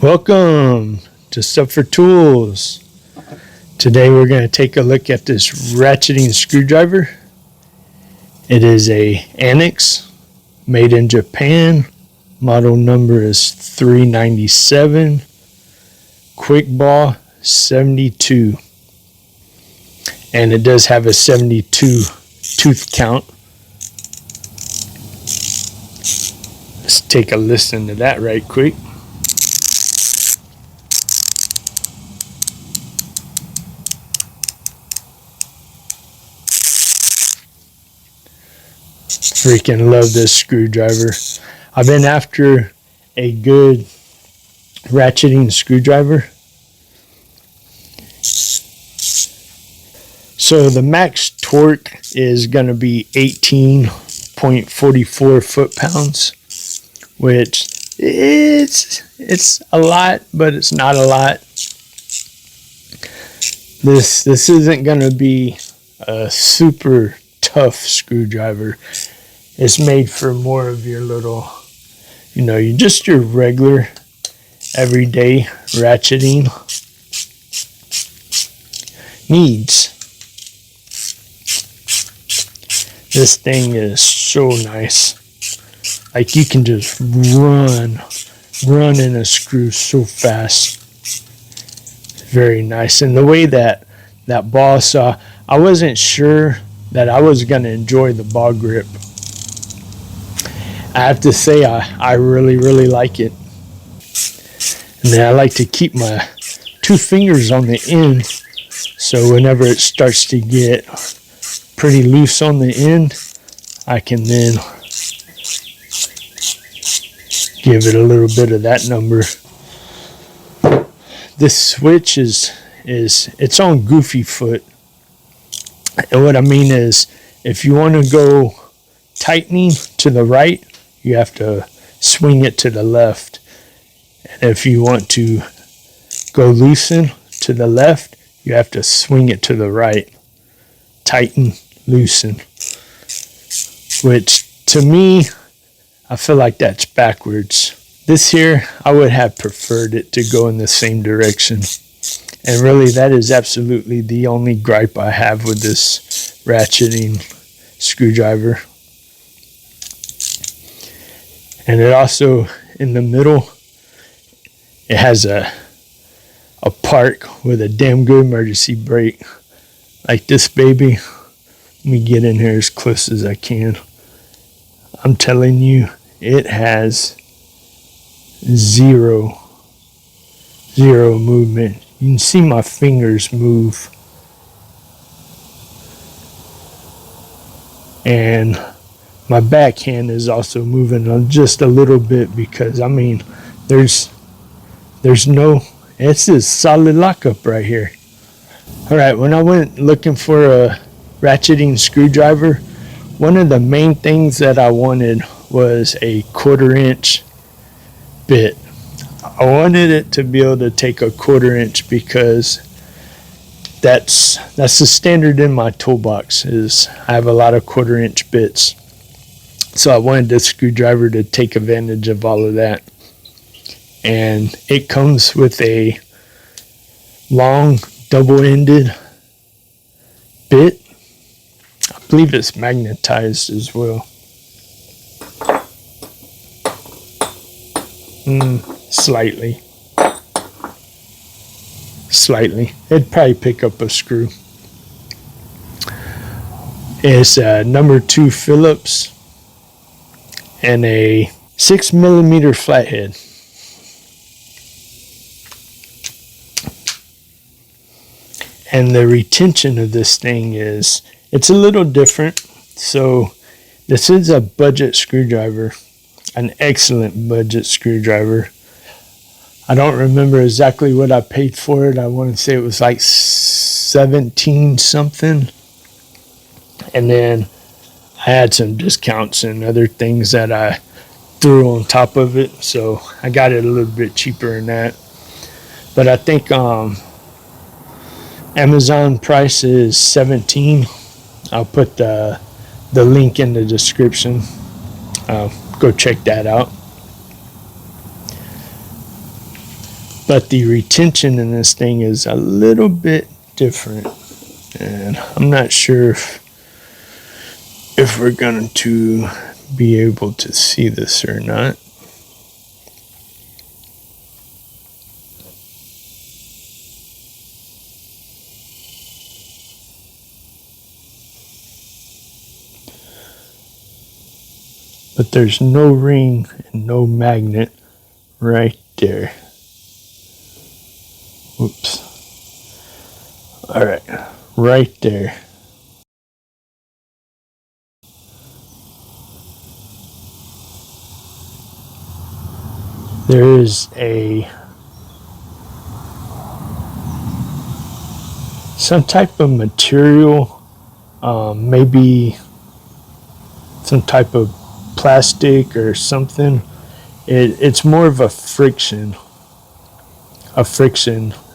Welcome to SubForTools. Today we're going to take a look at this ratcheting screwdriver. It is a Anex, made in Japan. Model number is 397. QuickBall 72. And it does have a 72 tooth count. Let's take a listen to that right quick. Freaking love this screwdriver. I've been after a good ratcheting screwdriver. So the max torque is going to be 18.44 foot-pounds, which it's a lot, but it's not a lot. This isn't going to be a super tough screwdriver. It's made for more of your little, just your regular everyday ratcheting needs. This thing is so nice. Like, you can just run in a screw so fast. Very nice. And the way that ball saw, I wasn't sure that I was going to enjoy the ball grip. I have to say, I really, really like it. And then I like to keep my 2 fingers on the end, so whenever it starts to get pretty loose on the end, I can then give it a little bit of that number. This switch it's on goofy foot. And what I mean is, if you want to go tightening to the right, you have to swing it to the left. And if you want to go loosen to the left, you have to swing it to the right. Tighten, loosen. Which, to me, I feel like that's backwards. This here, I would have preferred it to go in the same direction. And really, that is absolutely the only gripe I have with this ratcheting screwdriver. And it also, in the middle, it has a park with a damn good emergency brake. Like this baby. Let me get in here as close as I can. I'm telling you, it has zero movement. You can see my fingers move. And my backhand is also moving on just a little bit because, it's a solid lockup right here. Alright, when I went looking for a ratcheting screwdriver, one of the main things that I wanted was a 1/4 inch bit. I wanted it to be able to take a 1/4 inch because that's the standard in my toolbox. Is I have a lot of 1/4 inch bits. So I wanted this screwdriver to take advantage of all of that. And it comes with a long double-ended bit. I believe it's magnetized as well. Slightly. It'd probably pick up a screw. It's a number 2 Phillips and a 6mm flathead. And the retention of this thing it's a little different. So this is a budget screwdriver, an excellent budget screwdriver. I don't remember exactly what I paid for it. I want to say it was like 17 something. And then I had some discounts and other things that I threw on top of it. So I got it a little bit cheaper than that. But I think Amazon price is $17. I'll put the link in the description. Go check that out. but the retention in this thing is a little bit different, and I'm not sure if we're going to be able to see this or not. But there's no ring and no magnet right there. Whoops. All right, right there. There is some type of material, maybe some type of plastic or something. It's more of a friction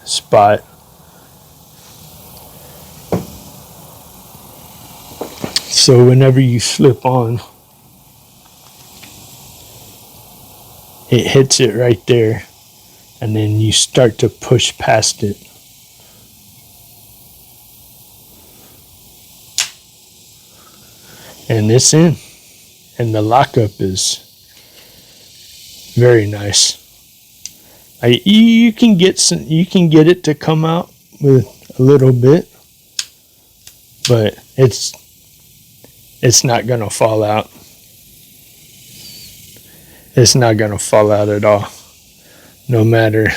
spot. So whenever you slip on, it hits it right there, and then you start to push past it. And it's in. And the lockup is very nice. You can get it to come out with a little bit, but it's not gonna fall out. It's not gonna fall out at all, no matter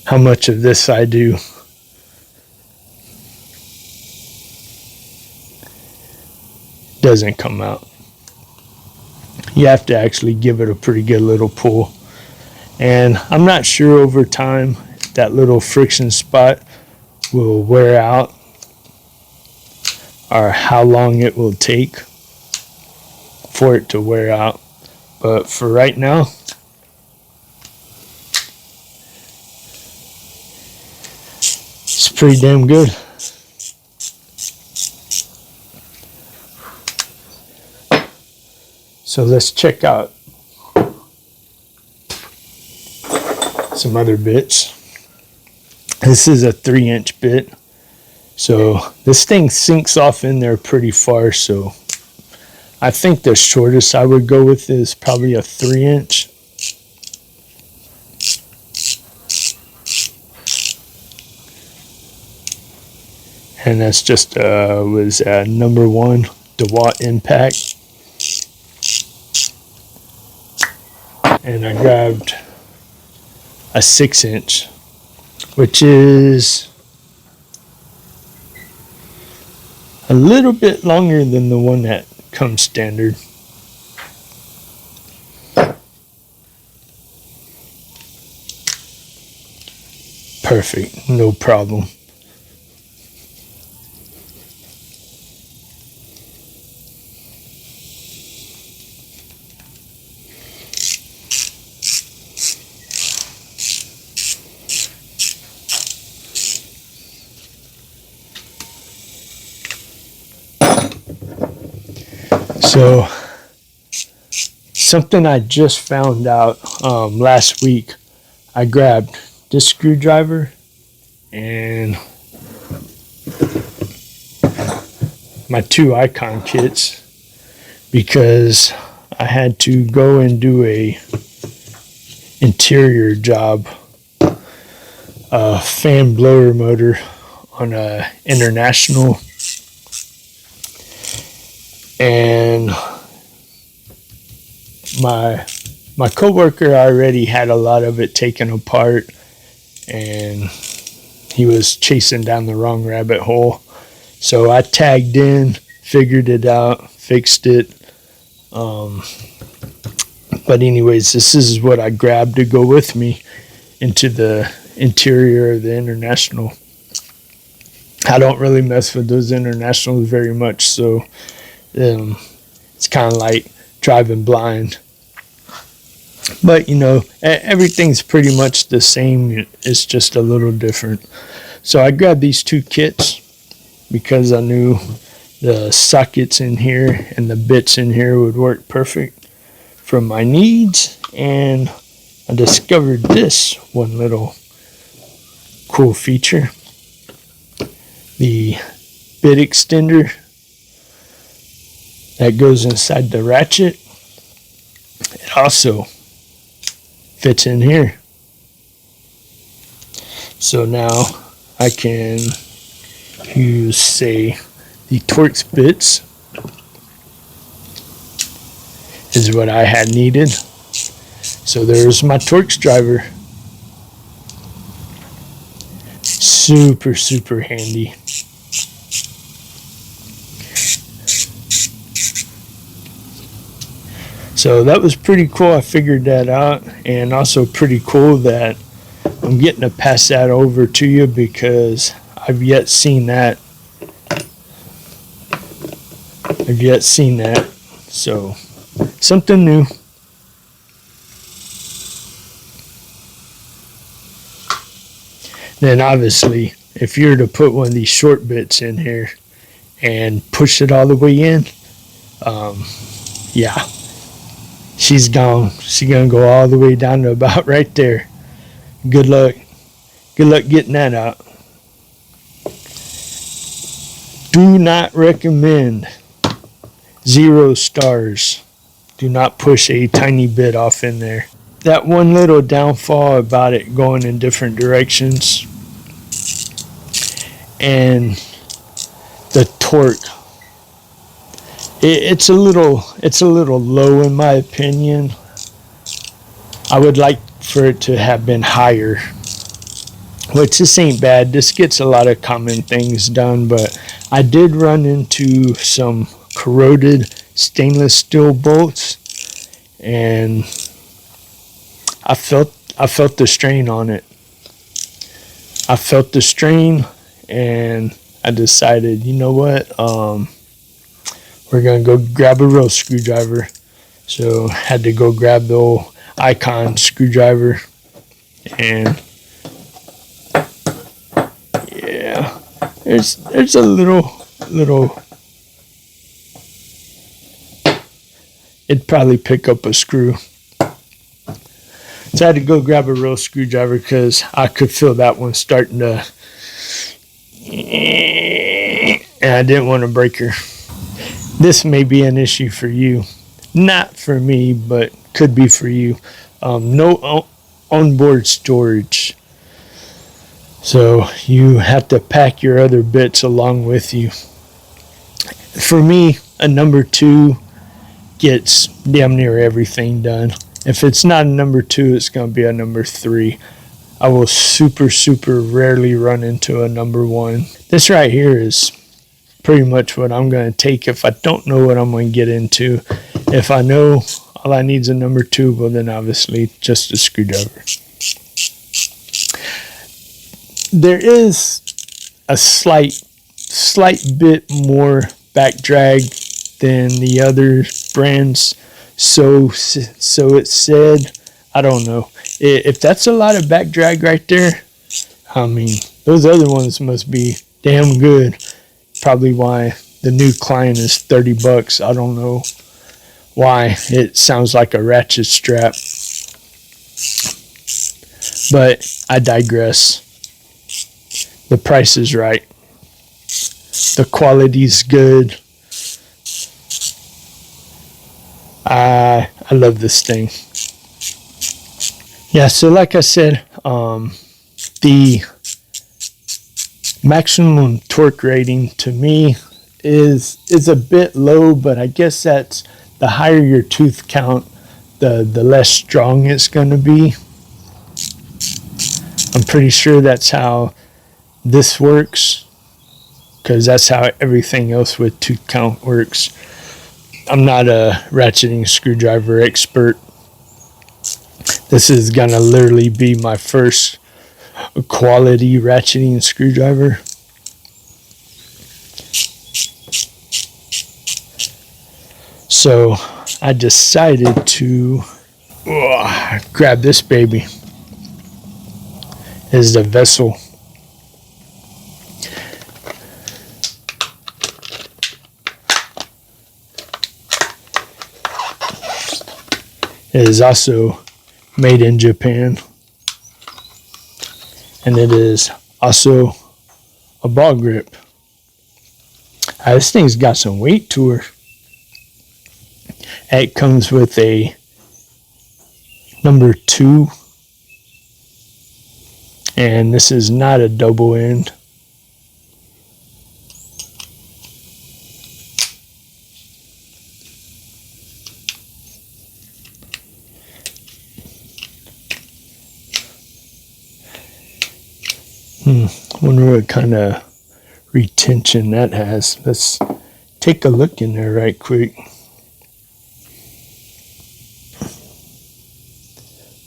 how much of this I do. Doesn't come out. You have to actually give it a pretty good little pull, and I'm not sure over time that little friction spot will wear out or how long it will take for it to wear out, but for right now, it's pretty damn good. So let's check out some other bits. This is a 3-inch bit. So this thing sinks off in there pretty far. So I think the shortest I would go with is probably a 3-inch. And that's just was number 1 DeWalt Impact. And I grabbed a 6-inch, which is a little bit longer than the one that comes standard. Perfect, no problem. So, something I just found out last week, I grabbed this screwdriver and my 2 icon kits because I had to go and do a interior job, a fan blower motor on a International. And my coworker already had a lot of it taken apart, and he was chasing down the wrong rabbit hole. So I tagged in, figured it out, fixed it. But anyways, this is what I grabbed to go with me into the interior of the International. I don't really mess with those Internationals very much, so it's kind of like driving blind. But you know, everything's pretty much the same. It's just a little different. So I grabbed these 2 kits because I knew the sockets in here and the bits in here would work perfect for my needs, and I discovered this one little cool feature. The bit extender that goes inside the ratchet. It also fits in here. So now I can use, say, the Torx bits is what I had needed. So there's my Torx driver. Super, super handy. So that was pretty cool. I figured that out, and also pretty cool that I'm getting to pass that over to you because I've yet seen that. So something new. Then obviously, if you were to put one of these short bits in here and push it all the way in, yeah, she's gone. She's gonna go all the way down to about right there. Good luck. Good luck getting that out. Do not recommend. 0 stars. Do not push a tiny bit off in there. That one little downfall about it going in different directions and the torque. It's a little low in my opinion. I would like for it to have been higher. Which this ain't bad. This gets a lot of common things done, but I did run into some corroded stainless steel bolts, and I felt the strain on it. I felt the strain, and I decided, you know what? We're gonna go grab a real screwdriver. So had to go grab the old Icon screwdriver, and yeah, there's a little. It'd probably pick up a screw. So I had to go grab a real screwdriver because I could feel that one starting to, and I didn't want to break her. This may be an issue for you. Not for me, but could be for you. No onboard storage. So you have to pack your other bits along with you. For me, a number 2 gets damn near everything done. If it's not a number 2, it's going to be a number 3. I will super rarely run into a number 1. This right here is pretty much what I'm going to take if I don't know what I'm going to get into. If I know all I need is a number 2, well then obviously just a screwdriver. There is a slight bit more back drag than the other brands, so it said. I don't know if that's a lot of back drag right there. I mean, those other ones must be damn good. Probably why the new client is $30. I don't know why it sounds like a ratchet strap, but I digress. The price is right. The quality's good. I love this thing. Yeah, so like I said, the maximum torque rating to me is a bit low, but I guess that's the higher your tooth count, the less strong it's going to be. I'm pretty sure that's how this works, because that's how everything else with tooth count works. I'm not a ratcheting screwdriver expert. This is gonna literally be my first quality ratcheting screwdriver. So I decided to grab this baby. This is the Vessel. It is also made in Japan. And it is also a ball grip. This thing's got some weight to her. It comes with a number 2, and this is not a double end. Wonder what kind of retention that has. Let's take a look in there right quick.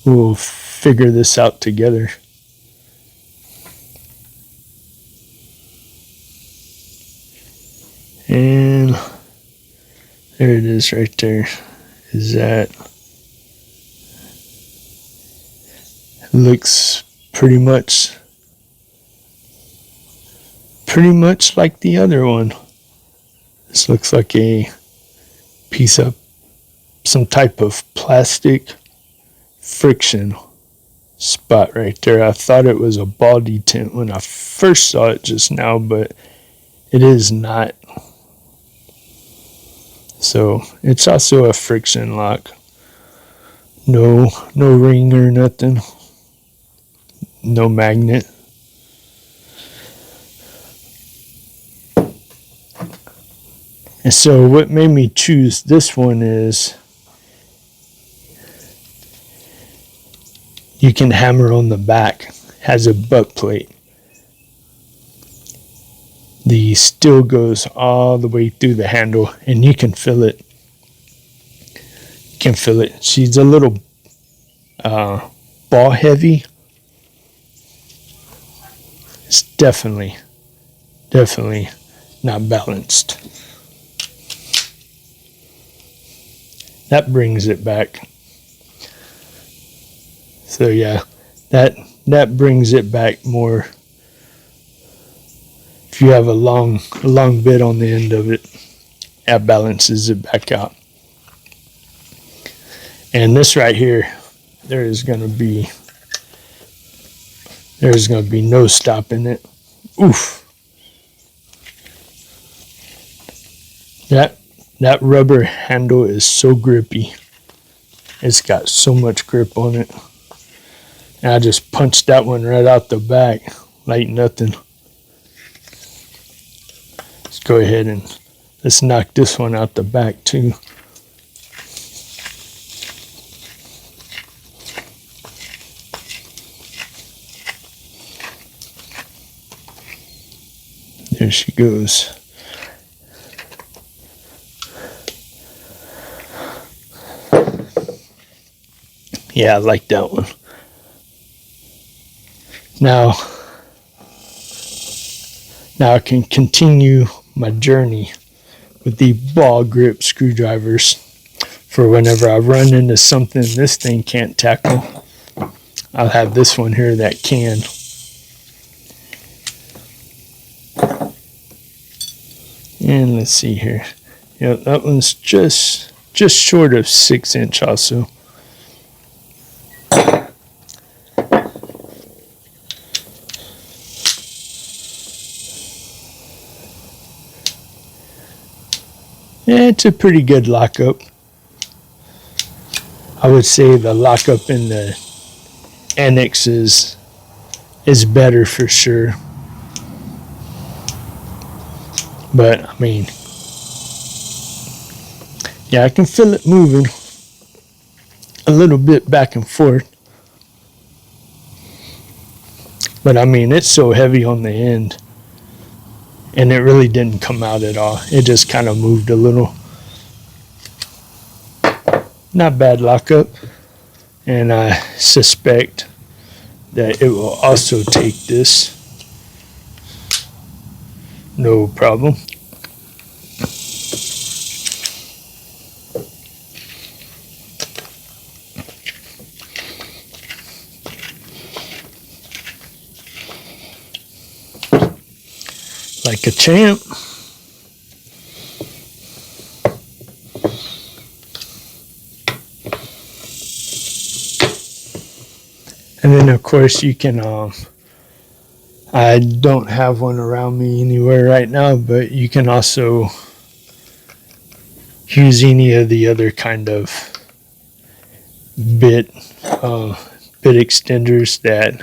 We'll figure this out together. And there it is right there. Is that looks pretty much like the other one. This looks like a piece of some type of plastic friction spot right there. I thought it was a ball detent when I first saw it just now, but it is not. So it's also a friction lock. No ring or nothing. No magnet. And so what made me choose this one is you can hammer on the back. Has a butt plate. The steel goes all the way through the handle, and you can feel it. You can feel it. She's a little ball heavy. It's definitely not balanced. That brings it back. So yeah, that brings it back more. If you have a long bit on the end of it, that balances it back out. And this right here, there's gonna be no stopping it. Oof. That rubber handle is so grippy. It's got so much grip on it. And I just punched that one right out the back like nothing. Let's go ahead and let's knock this one out the back too. There she goes. Yeah, I like that one. Now I can continue my journey with the ball grip screwdrivers for whenever I run into something this thing can't tackle. I'll have this one here that can. And let's see here. Yeah, that one's just short of 6" also. Yeah, it's a pretty good lockup. I would say the lockup in the Anex is better for sure. But I mean, yeah, I can feel it moving a little bit back and forth. But I mean, it's so heavy on the end. And it really didn't come out at all. It just kind of moved a little. Not bad lockup. And I suspect that it will also take this. No problem. Like a champ. And then of course you can, I don't have one around me anywhere right now, but you can also use any of the other kind of bit extenders that,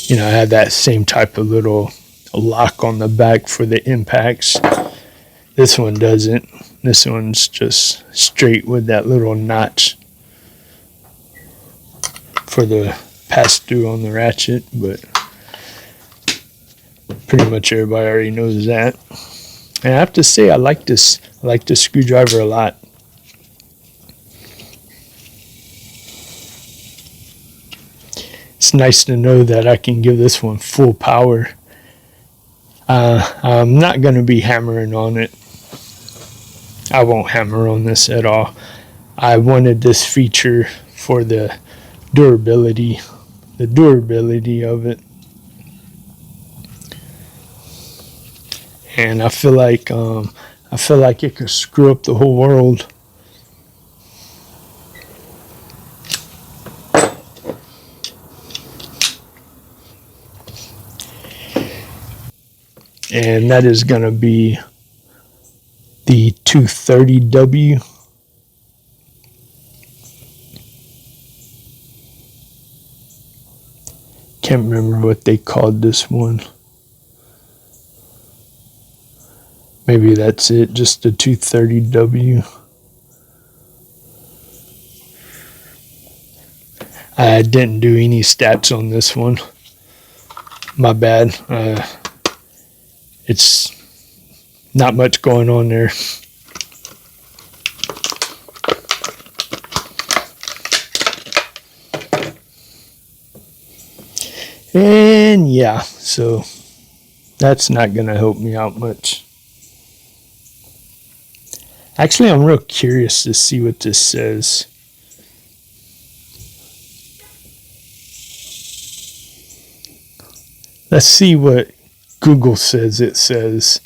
you know, have that same type of little lock on the back for the impacts. This one doesn't. This one's just straight with that little notch for the pass through on the ratchet, but pretty much everybody already knows that. And I have to say, I like this screwdriver a lot. It's nice to know that I can give this one full power. I'm not going to be hammering on it. I won't hammer on this at all. I wanted this feature for the durability of it. And I feel like it could screw up the whole world. And that is going to be the 230W. Can't remember what they called this one. Maybe that's it, just the 230W. I didn't do any stats on this one. My bad. It's not much going on there. And yeah, so that's not going to help me out much. Actually, I'm real curious to see what this says. Let's see what Google says it says.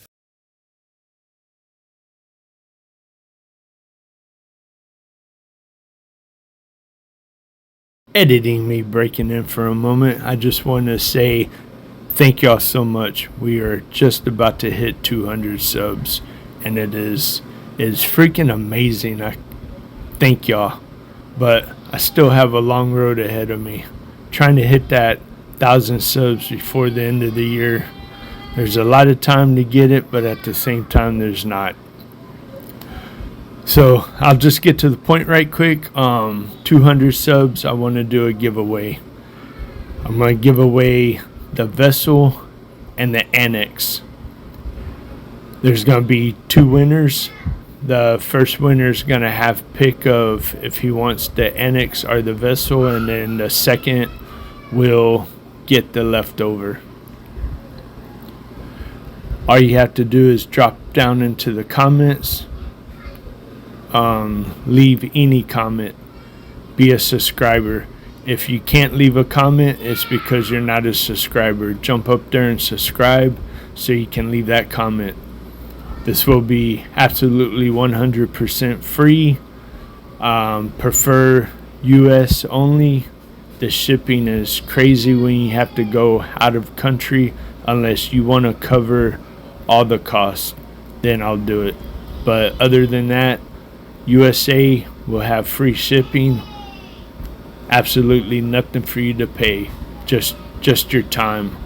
Editing me breaking in for a moment. I just want to say thank y'all so much. We are just about to hit 200 subs, and it is freaking amazing. I thank y'all, but I still have a long road ahead of me. Trying to hit that 1,000 subs before the end of the year. There's a lot of time to get it, but at the same time, there's not. So I'll just get to the point right quick. 200 subs, I want to do a giveaway. I'm going to give away the Vessel and the Anex. There's going to be 2 winners. The first winner is going to have pick of if he wants the Anex or the Vessel, and then the second will get the leftover. All you have to do is drop down into the comments. Leave any comment. Be a subscriber. If you can't leave a comment, it's because you're not a subscriber. Jump up there and subscribe so you can leave that comment. This will be absolutely 100% free. Prefer US only. The shipping is crazy when you have to go out of country. Unless you want to cover all the costs, then I'll do it. But other than that, USA will have free shipping. Absolutely nothing for you to pay. Just your time.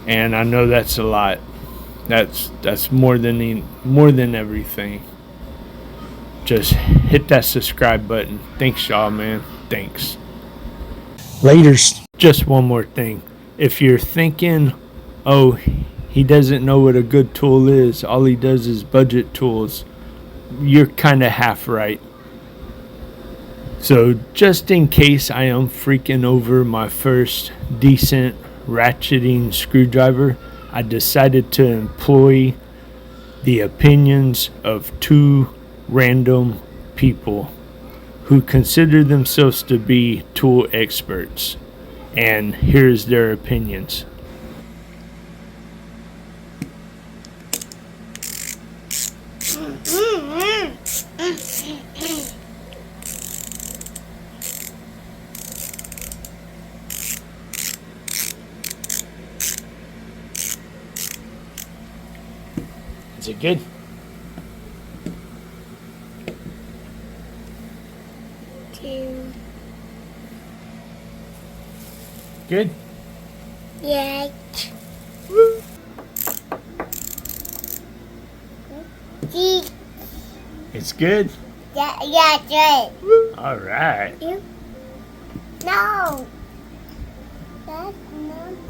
And I know that's a lot. That's more than everything. Just hit that subscribe button. Thanks, y'all, man. Thanks. Laters. Just one more thing. If you're thinking, oh, he doesn't know what a good tool is, all he does is budget tools, you're kind of half right. So just in case I am freaking over my first decent ratcheting screwdriver, I decided to employ the opinions of 2 random people who consider themselves to be tool experts. And here's their opinions. Is it good? Two. Good? Yeah. See? It's good? Yeah, good. All right. You? No. That's not